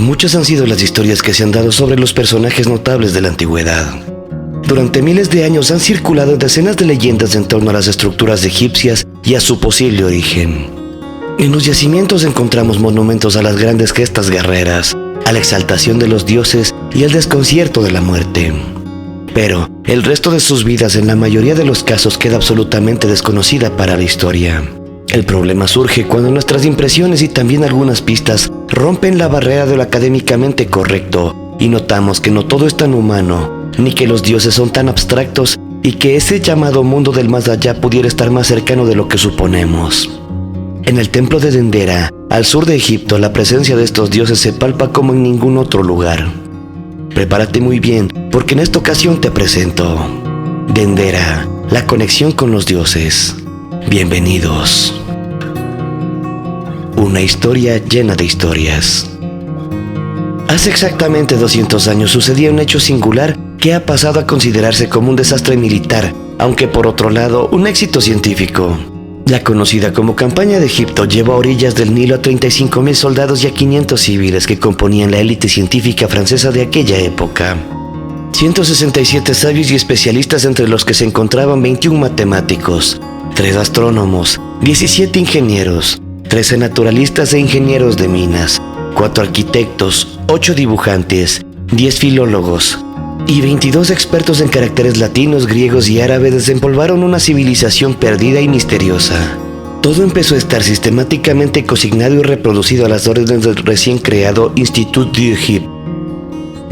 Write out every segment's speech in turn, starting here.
Muchas han sido las historias que se han dado sobre los personajes notables de la antigüedad. Durante miles de años han circulado decenas de leyendas en torno a las estructuras egipcias y a su posible origen. En los yacimientos encontramos monumentos a las grandes gestas guerreras, a la exaltación de los dioses y al desconcierto de la muerte. Pero el resto de sus vidas en la mayoría de los casos queda absolutamente desconocida para la historia. El problema surge cuando nuestras impresiones y también algunas pistas rompen la barrera de lo académicamente correcto y notamos que no todo es tan humano, ni que los dioses son tan abstractos y que ese llamado mundo del más allá pudiera estar más cercano de lo que suponemos. En el templo de Dendera, al sur de Egipto, la presencia de estos dioses se palpa como en ningún otro lugar. Prepárate muy bien, porque en esta ocasión te presento Dendera, la conexión con los dioses. Bienvenidos. Una historia llena de historias. Hace exactamente 200 años sucedía un hecho singular que ha pasado a considerarse como un desastre militar, aunque por otro lado un éxito científico. La conocida como Campaña de Egipto llevó a orillas del Nilo a 35.000 soldados y a 500 civiles que componían la élite científica francesa de aquella época. 167 sabios y especialistas, entre los que se encontraban 21 matemáticos, 3 astrónomos, 17 ingenieros, 13 naturalistas e ingenieros de minas, 4 arquitectos, 8 dibujantes, 10 filólogos y 22 expertos en caracteres latinos, griegos y árabes desempolvaron una civilización perdida y misteriosa. Todo empezó a estar sistemáticamente consignado y reproducido a las órdenes del recién creado Institut d'Égypte.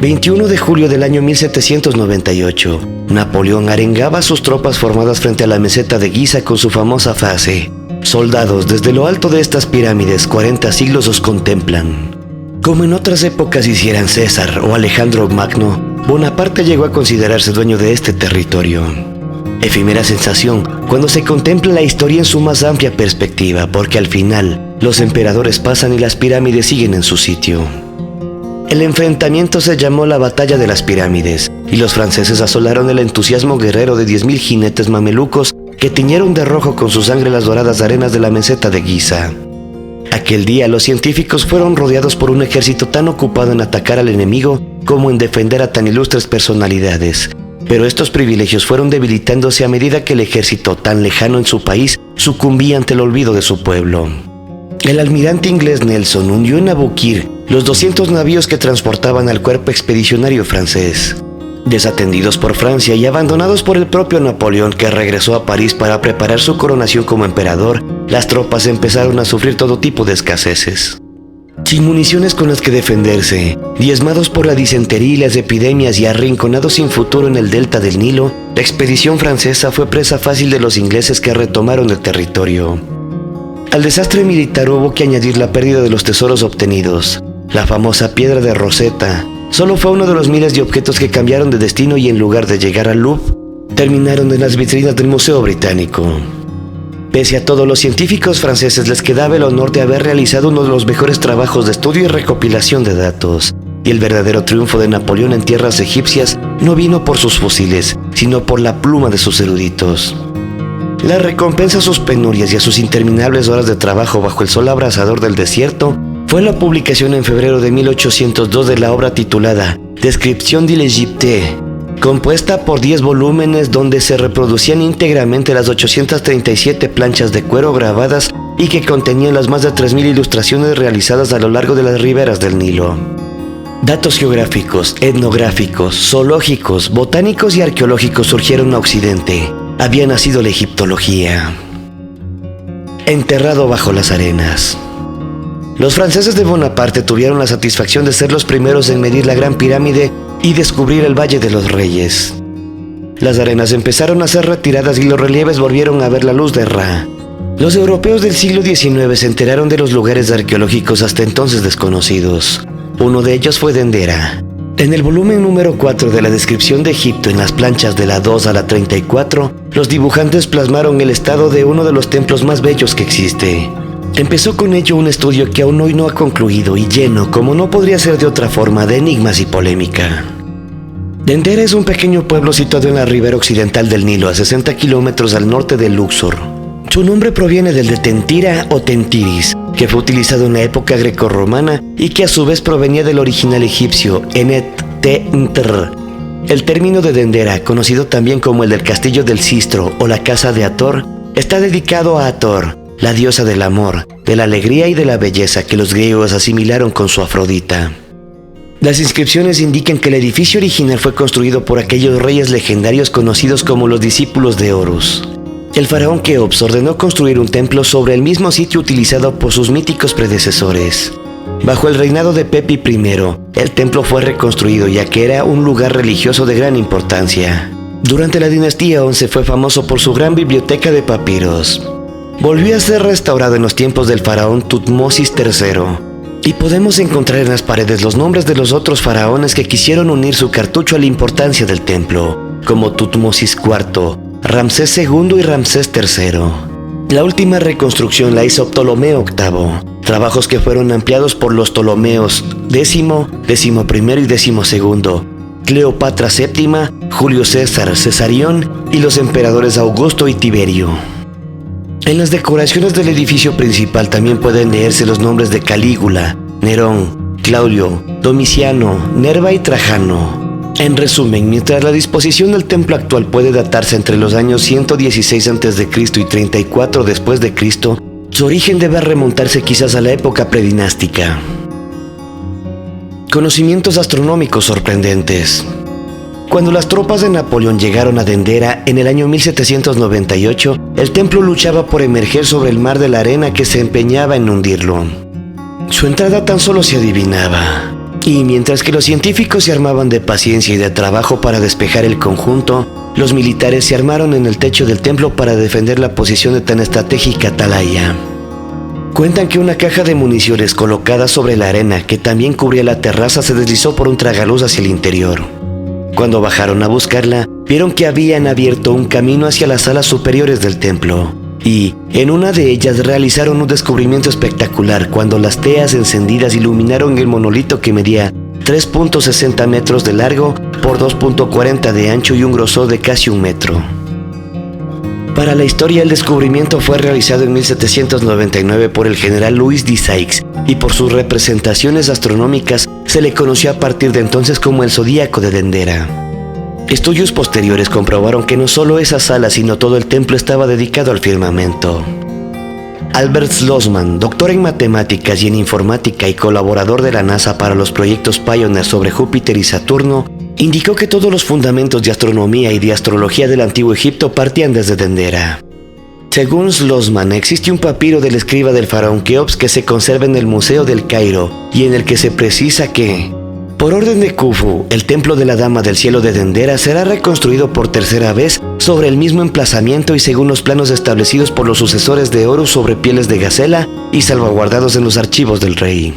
21 de julio del año 1798, Napoleón arengaba a sus tropas formadas frente a la meseta de Giza con su famosa frase: «Soldados, desde lo alto de estas pirámides 40 siglos os contemplan». Como en otras épocas hicieran César o Alejandro Magno, Bonaparte llegó a considerarse dueño de este territorio. Efímera sensación cuando se contempla la historia en su más amplia perspectiva, porque al final los emperadores pasan y las pirámides siguen en su sitio. El enfrentamiento se llamó la Batalla de las Pirámides, y los franceses asolaron el entusiasmo guerrero de 10.000 jinetes mamelucos que tiñeron de rojo con su sangre las doradas arenas de la meseta de Giza. Aquel día los científicos fueron rodeados por un ejército tan ocupado en atacar al enemigo como en defender a tan ilustres personalidades, pero estos privilegios fueron debilitándose a medida que el ejército, tan lejano en su país, sucumbía ante el olvido de su pueblo. El almirante inglés Nelson hundió en Aboukir los 200 navíos que transportaban al cuerpo expedicionario francés. Desatendidos por Francia y abandonados por el propio Napoleón, que regresó a París para preparar su coronación como emperador, las tropas empezaron a sufrir todo tipo de escaseces. Sin municiones con las que defenderse, diezmados por la disentería y las epidemias y arrinconados sin futuro en el delta del Nilo, la expedición francesa fue presa fácil de los ingleses, que retomaron el territorio. Al desastre militar hubo que añadir la pérdida de los tesoros obtenidos. La famosa piedra de Rosetta solo fue uno de los miles de objetos que cambiaron de destino y en lugar de llegar al Louvre, terminaron en las vitrinas del Museo Británico. Pese a todo, los científicos franceses les quedaba el honor de haber realizado uno de los mejores trabajos de estudio y recopilación de datos, y el verdadero triunfo de Napoleón en tierras egipcias no vino por sus fusiles, sino por la pluma de sus eruditos. La recompensa a sus penurias y a sus interminables horas de trabajo bajo el sol abrasador del desierto fue la publicación en febrero de 1802 de la obra titulada Description de l'Égypte, compuesta por 10 volúmenes donde se reproducían íntegramente las 837 planchas de cuero grabadas y que contenían las más de 3.000 ilustraciones realizadas a lo largo de las riberas del Nilo. Datos geográficos, etnográficos, zoológicos, botánicos y arqueológicos surgieron a Occidente. Había nacido la egiptología. Enterrado bajo las arenas. Los franceses de Bonaparte tuvieron la satisfacción de ser los primeros en medir la Gran Pirámide y descubrir el Valle de los Reyes. Las arenas empezaron a ser retiradas y los relieves volvieron a ver la luz de Ra. Los europeos del siglo XIX se enteraron de los lugares arqueológicos hasta entonces desconocidos. Uno de ellos fue Dendera. En el volumen número 4 de la descripción de Egipto, en las planchas de la 2 a la 34, los dibujantes plasmaron el estado de uno de los templos más bellos que existe. Empezó con ello un estudio que aún hoy no ha concluido y lleno, como no podría ser de otra forma, de enigmas y polémica. Dendera es un pequeño pueblo situado en la ribera occidental del Nilo, a 60 kilómetros al norte de Luxor. Su nombre proviene del de Tentira o Tentiris, que fue utilizado en la época grecorromana y que a su vez provenía del original egipcio Enet Tentr. El término de Dendera, conocido también como el del castillo del Sistro o la casa de Hathor, está dedicado a Hathor, la diosa del amor, de la alegría y de la belleza que los griegos asimilaron con su Afrodita. Las inscripciones indican que el edificio original fue construido por aquellos reyes legendarios conocidos como los discípulos de Horus. El faraón Keops ordenó construir un templo sobre el mismo sitio utilizado por sus míticos predecesores. Bajo el reinado de Pepi I, el templo fue reconstruido ya que era un lugar religioso de gran importancia. Durante la dinastía 11 fue famoso por su gran biblioteca de papiros. Volvió a ser restaurado en los tiempos del faraón Tutmosis III. Y podemos encontrar en las paredes los nombres de los otros faraones que quisieron unir su cartucho a la importancia del templo, como Tutmosis IV, Ramsés II y Ramsés III. La última reconstrucción la hizo Ptolomeo VIII, trabajos que fueron ampliados por los Ptolomeos X, XI y XII, Cleopatra VII, Julio César, Cesarión y los emperadores Augusto y Tiberio. En las decoraciones del edificio principal también pueden leerse los nombres de Calígula, Nerón, Claudio, Domiciano, Nerva y Trajano. En resumen, mientras la disposición del templo actual puede datarse entre los años 116 a.C. y 34 después de Cristo, su origen debe remontarse quizás a la época predinásica. Conocimientos astronómicos sorprendentes. Cuando las tropas de Napoleón llegaron a Dendera en el año 1798, el templo luchaba por emerger sobre el mar de la arena que se empeñaba en hundirlo. Su entrada tan solo se adivinaba, y mientras que los científicos se armaban de paciencia y de trabajo para despejar el conjunto, los militares se armaron en el techo del templo para defender la posición de tan estratégica atalaya. Cuentan que una caja de municiones colocada sobre la arena que también cubría la terraza se deslizó por un tragaluz hacia el interior. Cuando bajaron a buscarla, vieron que habían abierto un camino hacia las salas superiores del templo, y en una de ellas realizaron un descubrimiento espectacular cuando las teas encendidas iluminaron el monolito que medía 3.60 metros de largo por 2.40 de ancho y un grosor de casi 1 metro. Para la historia, el descubrimiento fue realizado en 1799 por el general Louis de Sykes, y por sus representaciones astronómicas se le conoció a partir de entonces como el Zodíaco de Dendera. Estudios posteriores comprobaron que no solo esa sala, sino todo el templo estaba dedicado al firmamento. Albert Schlossman, doctor en matemáticas y en informática y colaborador de la NASA para los proyectos Pioneer sobre Júpiter y Saturno, indicó que todos los fundamentos de astronomía y de astrología del antiguo Egipto partían desde Dendera. Según Schlossman, existe un papiro del escriba del faraón Keops que se conserva en el Museo del Cairo y en el que se precisa que, por orden de Khufu, el templo de la Dama del Cielo de Dendera será reconstruido por tercera vez sobre el mismo emplazamiento y según los planos establecidos por los sucesores de Horus sobre pieles de gacela y salvaguardados en los archivos del rey.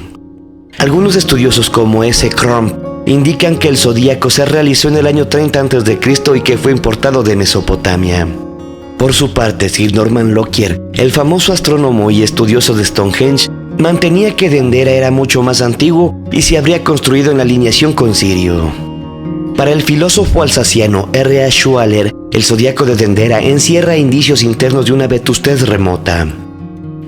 Algunos estudiosos como S. Crump indican que el zodíaco se realizó en el año 30 a.C. y que fue importado de Mesopotamia. Por su parte, Sir Norman Lockyer, el famoso astrónomo y estudioso de Stonehenge, mantenía que Dendera era mucho más antiguo y se habría construido en alineación con Sirio. Para el filósofo alsaciano R. A. Schualer, el zodíaco de Dendera encierra indicios internos de una vetustez remota.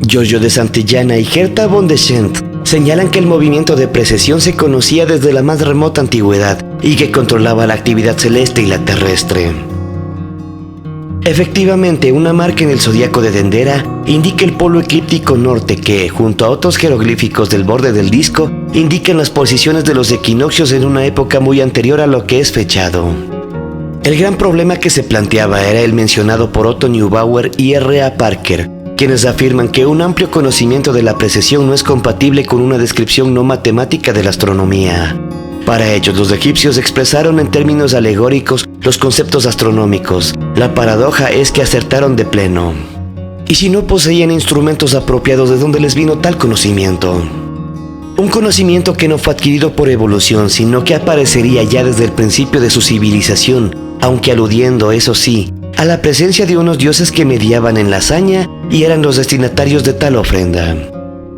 Giorgio de Santillana y Herta von Deschamps señalan que el movimiento de precesión se conocía desde la más remota antigüedad y que controlaba la actividad celeste y la terrestre. Efectivamente, una marca en el zodíaco de Dendera indica el polo eclíptico norte que, junto a otros jeroglíficos del borde del disco, indican las posiciones de los equinoccios en una época muy anterior a lo que es fechado. El gran problema que se planteaba era el mencionado por Otto Neubauer y R. A. Parker, quienes afirman que un amplio conocimiento de la precesión no es compatible con una descripción no matemática de la astronomía. Para ellos, los egipcios expresaron en términos alegóricos los conceptos astronómicos. La paradoja es que acertaron de pleno. ¿Y si no poseían instrumentos apropiados, de dónde les vino tal conocimiento? Un conocimiento que no fue adquirido por evolución, sino que aparecería ya desde el principio de su civilización, aunque aludiendo, eso sí, a la presencia de unos dioses que mediaban en la hazaña y eran los destinatarios de tal ofrenda.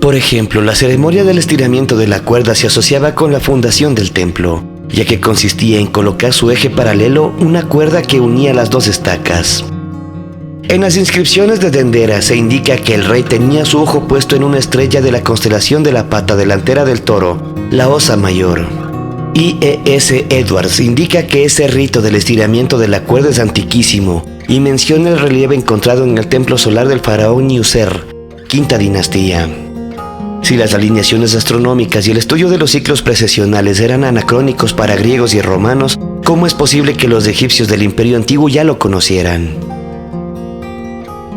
Por ejemplo, la ceremonia del estiramiento de la cuerda se asociaba con la fundación del templo, ya que consistía en colocar su eje paralelo una cuerda que unía las dos estacas. En las inscripciones de Dendera se indica que el rey tenía su ojo puesto en una estrella de la constelación de la pata delantera del toro, la Osa Mayor. I.E.S. Edwards indica que ese rito del estiramiento de la cuerda es antiquísimo y menciona el relieve encontrado en el templo solar del faraón Nusser, quinta dinastía. Si las alineaciones astronómicas y el estudio de los ciclos precesionales eran anacrónicos para griegos y romanos, ¿cómo es posible que los egipcios del Imperio Antiguo ya lo conocieran?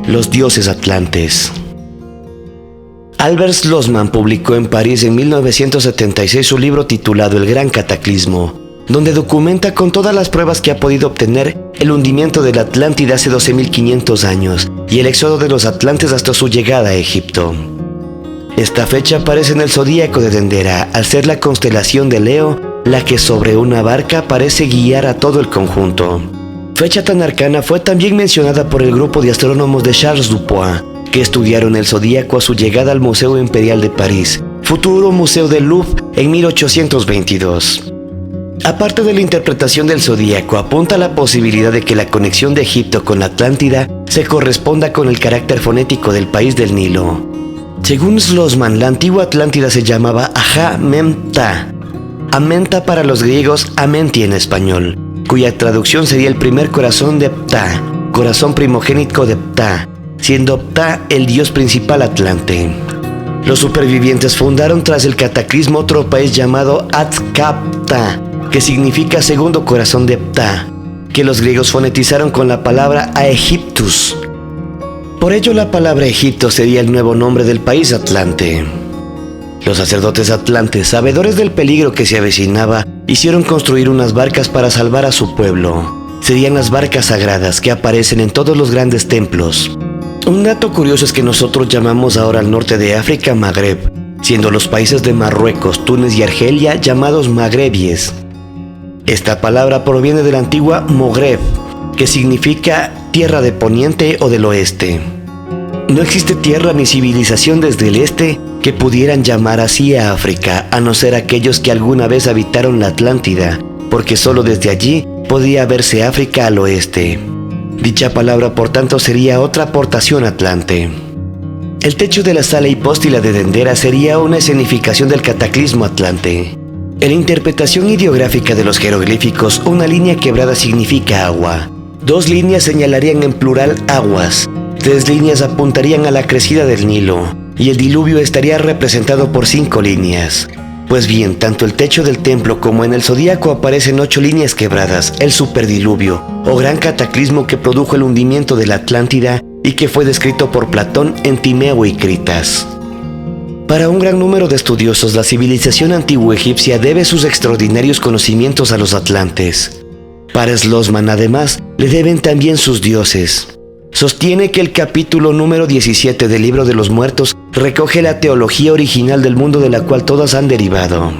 Los dioses atlantes. Albert Schlossman publicó en París en 1976 su libro titulado El Gran Cataclismo, donde documenta con todas las pruebas que ha podido obtener el hundimiento de la Atlántida hace 12.500 años y el éxodo de los atlantes hasta su llegada a Egipto. Esta fecha aparece en el zodíaco de Dendera, al ser la constelación de Leo la que sobre una barca parece guiar a todo el conjunto. Fecha tan arcana fue también mencionada por el grupo de astrónomos de Charles Dupuis, que estudiaron el zodíaco a su llegada al Museo Imperial de París, futuro Museo del Louvre, en 1822. Aparte de la interpretación del zodíaco, apunta a la posibilidad de que la conexión de Egipto con la Atlántida se corresponda con el carácter fonético del país del Nilo. Según Schlossman, la antigua Atlántida se llamaba Aja-Mem-Ta, Amenta para los griegos, Amenti en español, cuya traducción sería el primer corazón de Ptah, corazón primogénito de Ptah, siendo Ptah el dios principal atlante. Los supervivientes fundaron tras el cataclismo otro país llamado Atzcapta, que significa segundo corazón de Ptah, que los griegos fonetizaron con la palabra Aegyptus. Por ello la palabra Egipto sería el nuevo nombre del país atlante. Los sacerdotes atlantes, sabedores del peligro que se avecinaba, hicieron construir unas barcas para salvar a su pueblo. Serían las barcas sagradas que aparecen en todos los grandes templos. Un dato curioso es que nosotros llamamos ahora al norte de África Magreb, siendo los países de Marruecos, Túnez y Argelia llamados magrebies. Esta palabra proviene de la antigua Moghreb, que significa tierra de poniente o del oeste. No existe tierra ni civilización desde el este que pudieran llamar así a África, a no ser aquellos que alguna vez habitaron la Atlántida, porque solo desde allí podía verse África al oeste. Dicha palabra, por tanto, sería otra aportación atlante. El techo de la sala hipóstila de Dendera sería una escenificación del cataclismo atlante. En la interpretación ideográfica de los jeroglíficos, una línea quebrada significa agua. 2 líneas señalarían en plural aguas. 3 líneas apuntarían a la crecida del Nilo, y el diluvio estaría representado por 5 líneas. Pues bien, tanto el techo del templo como en el zodíaco aparecen 8 líneas quebradas, el superdiluvio, o gran cataclismo que produjo el hundimiento de la Atlántida y que fue descrito por Platón en Timeo y Critas. Para un gran número de estudiosos, la civilización antigua egipcia debe sus extraordinarios conocimientos a los atlantes. Para Schlossman, además, le deben también sus dioses. Sostiene que el capítulo número 17 del Libro de los Muertos recoge la teología original del mundo de la cual todas han derivado.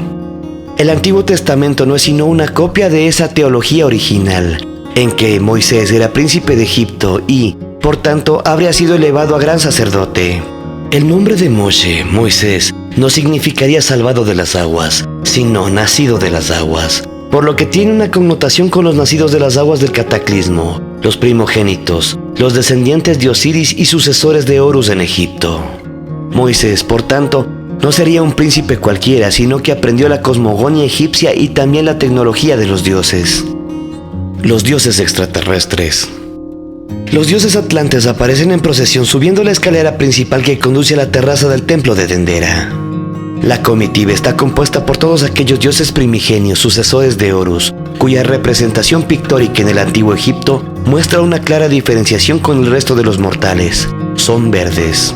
El Antiguo Testamento no es sino una copia de esa teología original, en que Moisés era príncipe de Egipto y, por tanto, habría sido elevado a gran sacerdote. El nombre de Moshe, Moisés, no significaría salvado de las aguas, sino nacido de las aguas, por lo que tiene una connotación con los nacidos de las aguas del cataclismo, los primogénitos, los descendientes de Osiris y sucesores de Horus en Egipto. Moisés, por tanto, no sería un príncipe cualquiera, sino que aprendió la cosmogonía egipcia y también la tecnología de los dioses. Los dioses extraterrestres. Los dioses atlantes aparecen en procesión subiendo la escalera principal que conduce a la terraza del templo de Dendera. La comitiva está compuesta por todos aquellos dioses primigenios, sucesores de Horus, cuya representación pictórica en el antiguo Egipto muestra una clara diferenciación con el resto de los mortales. Son verdes.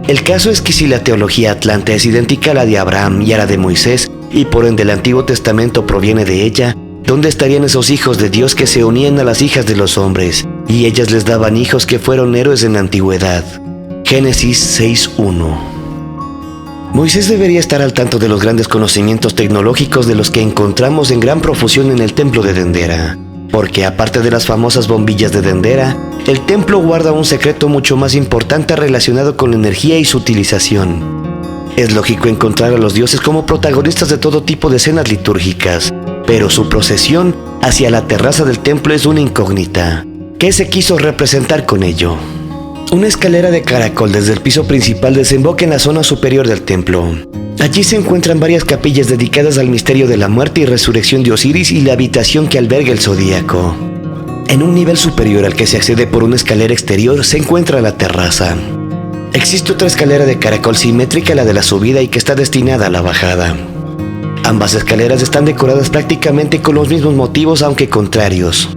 El caso es que si la teología atlante es idéntica a la de Abraham y a la de Moisés, y por ende el Antiguo Testamento proviene de ella, ¿dónde estarían esos hijos de Dios que se unían a las hijas de los hombres, y ellas les daban hijos que fueron héroes en la antigüedad? Génesis 6:1. Moisés debería estar al tanto de los grandes conocimientos tecnológicos de los que encontramos en gran profusión en el templo de Dendera, porque aparte de las famosas bombillas de Dendera, el templo guarda un secreto mucho más importante relacionado con la energía y su utilización. Es lógico encontrar a los dioses como protagonistas de todo tipo de escenas litúrgicas, pero su procesión hacia la terraza del templo es una incógnita. ¿Qué se quiso representar con ello? Una escalera de caracol desde el piso principal desemboca en la zona superior del templo. Allí se encuentran varias capillas dedicadas al misterio de la muerte y resurrección de Osiris y la habitación que alberga el zodíaco. En un nivel superior al que se accede por una escalera exterior se encuentra la terraza. Existe otra escalera de caracol simétrica a la de la subida y que está destinada a la bajada. Ambas escaleras están decoradas prácticamente con los mismos motivos, aunque contrarios.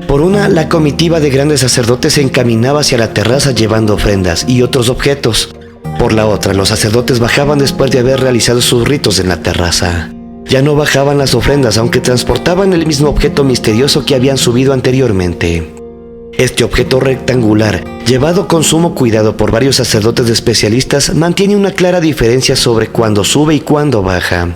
Por una, la comitiva de grandes sacerdotes se encaminaba hacia la terraza llevando ofrendas y otros objetos. Por la otra, los sacerdotes bajaban después de haber realizado sus ritos en la terraza. Ya no bajaban las ofrendas, aunque transportaban el mismo objeto misterioso que habían subido anteriormente. Este objeto rectangular, llevado con sumo cuidado por varios sacerdotes especialistas, mantiene una clara diferencia sobre cuándo sube y cuándo baja.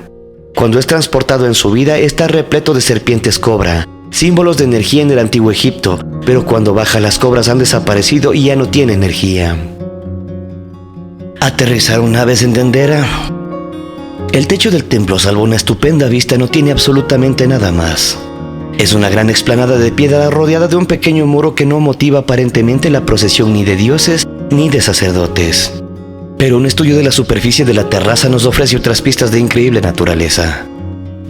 Cuando es transportado en subida, está repleto de serpientes cobra, símbolos de energía en el antiguo Egipto, pero cuando baja las cobras han desaparecido y ya no tiene energía. ¿Aterrizaron naves en Dendera? El techo del templo, salvo una estupenda vista, no tiene absolutamente nada más. Es una gran explanada de piedra rodeada de un pequeño muro que no motiva aparentemente la procesión ni de dioses ni de sacerdotes. Pero un estudio de la superficie de la terraza nos ofrece otras pistas de increíble naturaleza.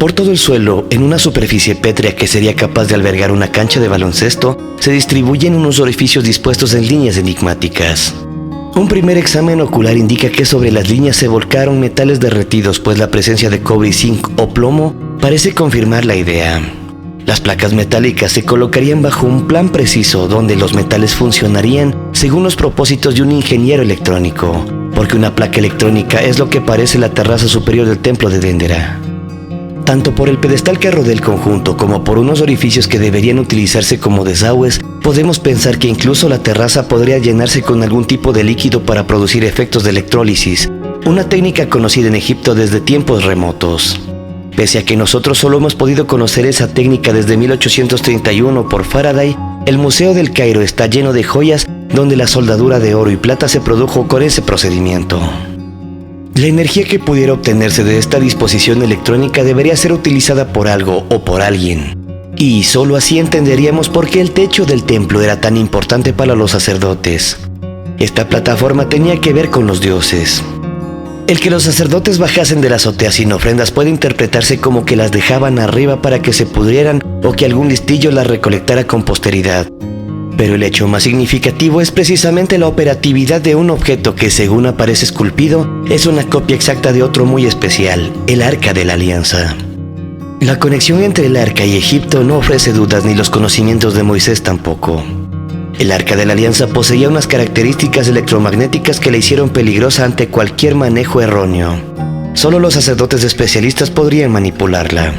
Por todo el suelo, en una superficie pétrea que sería capaz de albergar una cancha de baloncesto, se distribuyen unos orificios dispuestos en líneas enigmáticas. Un primer examen ocular indica que sobre las líneas se volcaron metales derretidos, pues la presencia de cobre, zinc o plomo parece confirmar la idea. Las placas metálicas se colocarían bajo un plan preciso donde los metales funcionarían según los propósitos de un ingeniero electrónico, porque una placa electrónica es lo que parece la terraza superior del templo de Dendera. Tanto por el pedestal que rodea el conjunto como por unos orificios que deberían utilizarse como desagües, podemos pensar que incluso la terraza podría llenarse con algún tipo de líquido para producir efectos de electrólisis, una técnica conocida en Egipto desde tiempos remotos. Pese a que nosotros solo hemos podido conocer esa técnica desde 1831 por Faraday, el Museo del Cairo está lleno de joyas donde la soldadura de oro y plata se produjo con ese procedimiento. La energía que pudiera obtenerse de esta disposición electrónica debería ser utilizada por algo o por alguien. Y solo así entenderíamos por qué el techo del templo era tan importante para los sacerdotes. Esta plataforma tenía que ver con los dioses. El que los sacerdotes bajasen de la azotea sin ofrendas puede interpretarse como que las dejaban arriba para que se pudrieran o que algún listillo las recolectara con posteridad. Pero el hecho más significativo es precisamente la operatividad de un objeto que, según aparece esculpido, es una copia exacta de otro muy especial, el Arca de la Alianza. La conexión entre el Arca y Egipto no ofrece dudas ni los conocimientos de Moisés tampoco. El Arca de la Alianza poseía unas características electromagnéticas que la hicieron peligrosa ante cualquier manejo erróneo. Solo los sacerdotes especialistas podrían manipularla.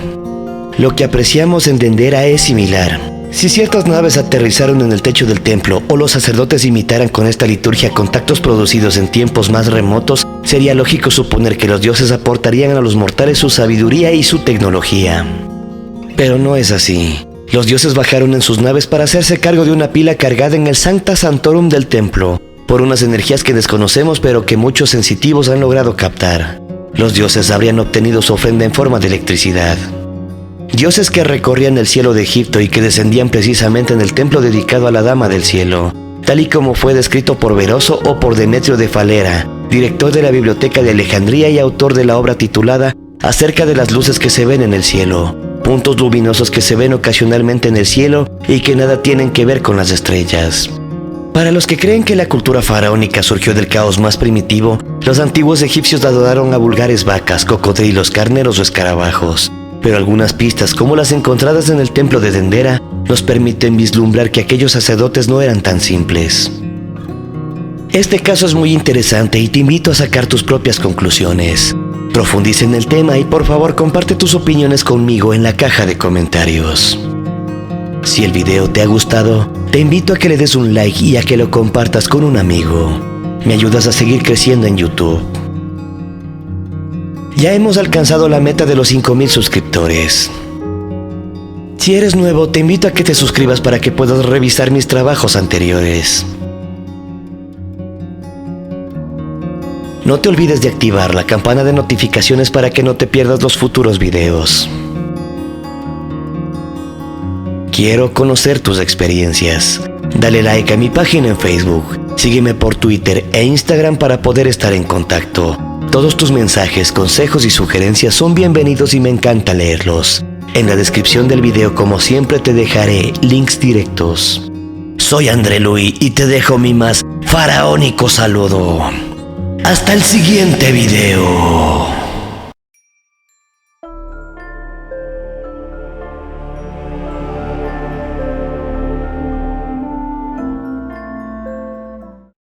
Lo que apreciamos en Dendera es similar. Si ciertas naves aterrizaron en el techo del templo o los sacerdotes imitaran con esta liturgia contactos producidos en tiempos más remotos, sería lógico suponer que los dioses aportarían a los mortales su sabiduría y su tecnología. Pero no es así. Los dioses bajaron en sus naves para hacerse cargo de una pila cargada en el Sancta Sanctorum del templo, por unas energías que desconocemos pero que muchos sensitivos han logrado captar. Los dioses habrían obtenido su ofrenda en forma de electricidad. Dioses que recorrían el cielo de Egipto y que descendían precisamente en el templo dedicado a la Dama del Cielo, tal y como fue descrito por Beroso o por Demetrio de Falera, director de la Biblioteca de Alejandría y autor de la obra titulada Acerca de las luces que se ven en el cielo, puntos luminosos que se ven ocasionalmente en el cielo y que nada tienen que ver con las estrellas. Para los que creen que la cultura faraónica surgió del caos más primitivo, los antiguos egipcios adoraron a vulgares vacas, cocodrilos, carneros o escarabajos. Pero algunas pistas, como las encontradas en el templo de Dendera, nos permiten vislumbrar que aquellos sacerdotes no eran tan simples. Este caso es muy interesante y te invito a sacar tus propias conclusiones. Profundiza en el tema y por favor comparte tus opiniones conmigo en la caja de comentarios. Si el video te ha gustado, te invito a que le des un like y a que lo compartas con un amigo. Me ayudas a seguir creciendo en YouTube. Ya hemos alcanzado la meta de los 5,000 suscriptores. Si eres nuevo, te invito a que te suscribas para que puedas revisar mis trabajos anteriores. No te olvides de activar la campana de notificaciones para que no te pierdas los futuros videos. Quiero conocer tus experiencias. Dale like a mi página en Facebook, sígueme por Twitter e Instagram para poder estar en contacto. Todos tus mensajes, consejos y sugerencias son bienvenidos y me encanta leerlos. En la descripción del video, como siempre, te dejaré links directos. Soy André Luis y te dejo mi más faraónico saludo. Hasta el siguiente video.